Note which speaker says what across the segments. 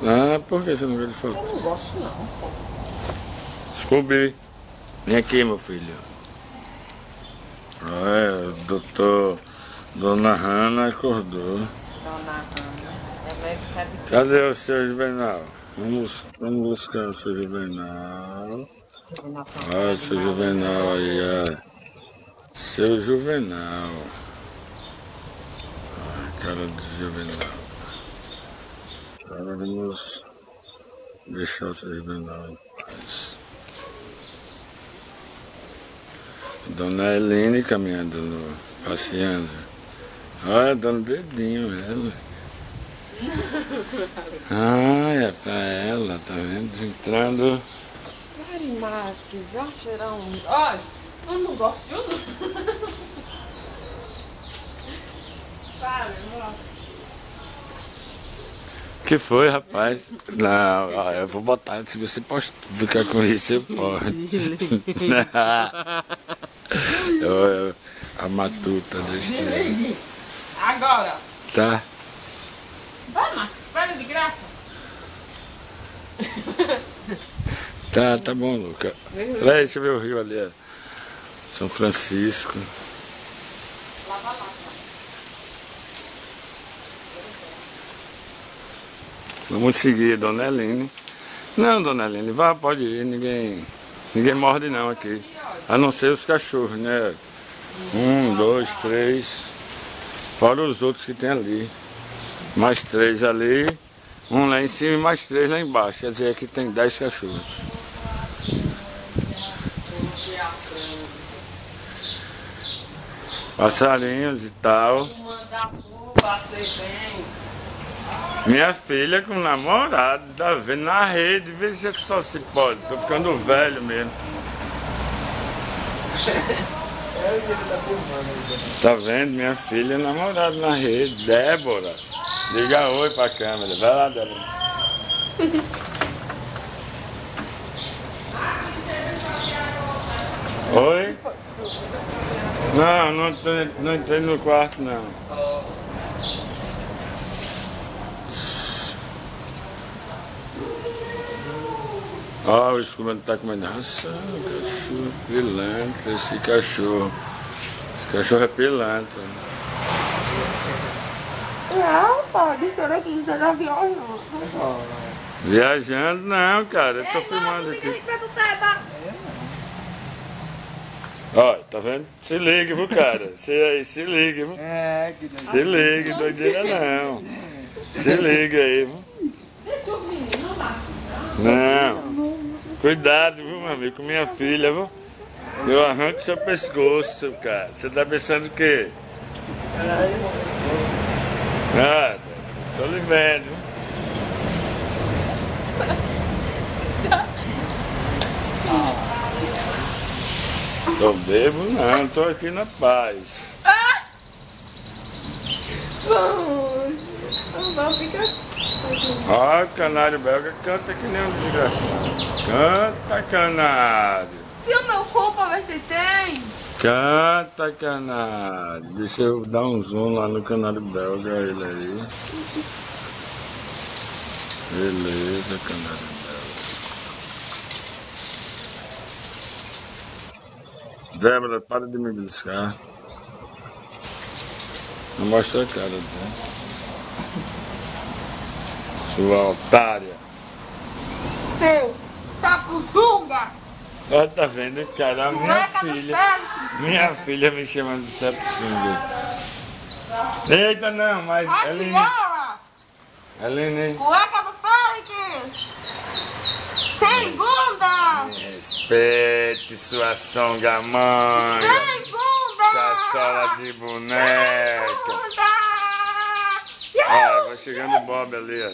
Speaker 1: Ah, por que você não gosta de foto?
Speaker 2: Eu não gosto não.
Speaker 1: Scooby, vem aqui, meu filho. Olha, Dona Hanna acordou.
Speaker 2: Dona Hanna, ela é sabe que...
Speaker 1: Cadê o seu Juvenal? Vamos buscar o seu Juvenal. Olha o seu Juvenal aí, ó. Seu Juvenal. Ai, cara do Juvenal. Agora vamos deixar o seu Juvenal em paz. Dona Helene caminhando, passeando. Olha, dando dedinho ela. Ai, é pra ela, tá vendo? Entrando.
Speaker 2: Ai, Marques, vai tirar um... Olha, eu não gosto de um. Para, nossa.
Speaker 1: Que foi, rapaz? Não, ó, eu vou botar, se você pode ficar com isso, você pode. A matuta da estrela.
Speaker 2: Agora.
Speaker 1: Tá?
Speaker 2: Vai, Marcos, para de graça.
Speaker 1: Tá bom, Luca. Peraí, deixa eu ver o rio ali, ó. São Francisco.
Speaker 2: Lava lá.
Speaker 1: Vamos seguir, Dona Helene. Não, Dona Helene, vá, pode ir, ninguém morde não aqui. A não ser os cachorros, né? 1, 2, 3. Fora os outros que tem ali. Mais 3 ali. Um lá em cima e mais 3 lá embaixo. Quer dizer, aqui tem 10 cachorros. Passarinhos e tal. Minha filha com namorado, tá vendo na rede, vê se só se pode. Tô ficando velho mesmo. Tá vendo? Minha filha namorado na rede, Débora. Diga oi pra câmera. Vai lá, Débora. Oi? Não entrei no quarto não. Ó, o escuro tá comendo ração, cachorro pilantra, esse cachorro. Esse cachorro é pilantra.
Speaker 2: Não, pode ser aqui, você tá viajando.
Speaker 1: Viajando não, cara, eu tô filmando aqui. Ó, tá vendo? Se liga, viu, cara? Você aí, se liga, viu?
Speaker 2: Que doideira.
Speaker 1: Se liga, doideira não. Se liga aí, viu?
Speaker 2: Deixa o menino lá.
Speaker 1: Não. Cuidado, viu, meu amigo, com minha filha, viu? Eu arranco seu pescoço, cara. Você tá pensando o quê? Nada. Tô lhe vendo, viu? Tô bebo não, tô aqui na paz.
Speaker 2: Vamos ficar.
Speaker 1: Ó, o canário belga canta que nem um desgraçado. Canta, canário.
Speaker 2: Se o meu corpo vai ser tem.
Speaker 1: Canta, canário. Deixa eu dar um zoom lá no canário belga, ele aí. Beleza, canário belga. Débora, para de me beliscar. Não mostra a cara dela. Sua otária.
Speaker 2: Seu sapuzunga.
Speaker 1: Olha, tá vendo, cara? Minha filha me chamando de sapuzunga. Eita, não, mas Helene.
Speaker 2: Cueca do Félix. Sem bunda.
Speaker 1: Respeite sua songamanga.
Speaker 2: Sem bunda.
Speaker 1: Caçola de boneca. Olha, vai chegando o Bob ali, ó.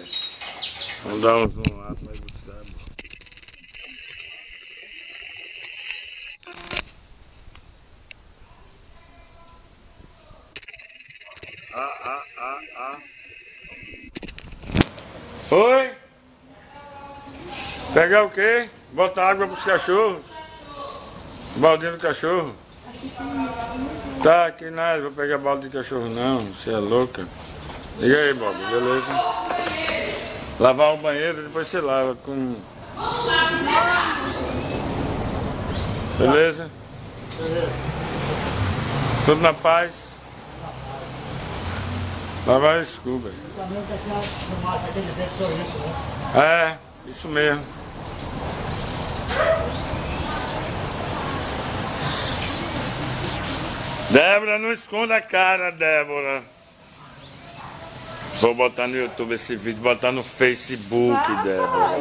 Speaker 1: Vamos dar um zoom lá pra buscar. Oi? Pegar o quê? Botar água pros cachorros? Baldinho do cachorro? Tá, aqui nada, vou pegar balde de cachorro não, você é louca. Liga aí, Bob, beleza? Lavar o banheiro, depois você lava com... Beleza? Tudo na paz? Lavar o escuba. É, isso mesmo. Débora, não esconda a cara, Débora. Vou botar no YouTube esse vídeo, botar no Facebook, Débora.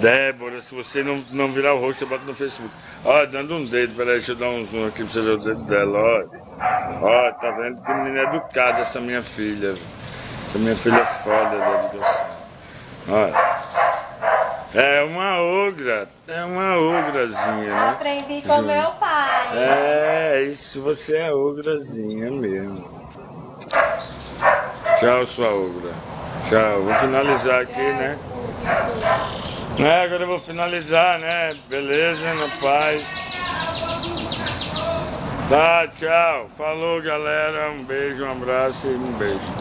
Speaker 1: Débora, se você não virar o rosto, você bota no Facebook. Olha, dando um dedo, peraí, deixa eu dar um zoom aqui pra você ver o dedo dela, olha. Olha, tá vendo que menina educada essa minha filha. Essa minha filha é foda da educação. Olha. É uma ograzinha, né?
Speaker 3: Aprendi com meu pai.
Speaker 1: É, isso, você é ograzinha mesmo. Tchau, sua ogra. Tchau. Vou finalizar aqui, né? Agora eu vou finalizar, né? Beleza, na paz. Tá, tchau. Falou, galera. Um beijo, um abraço e um beijo.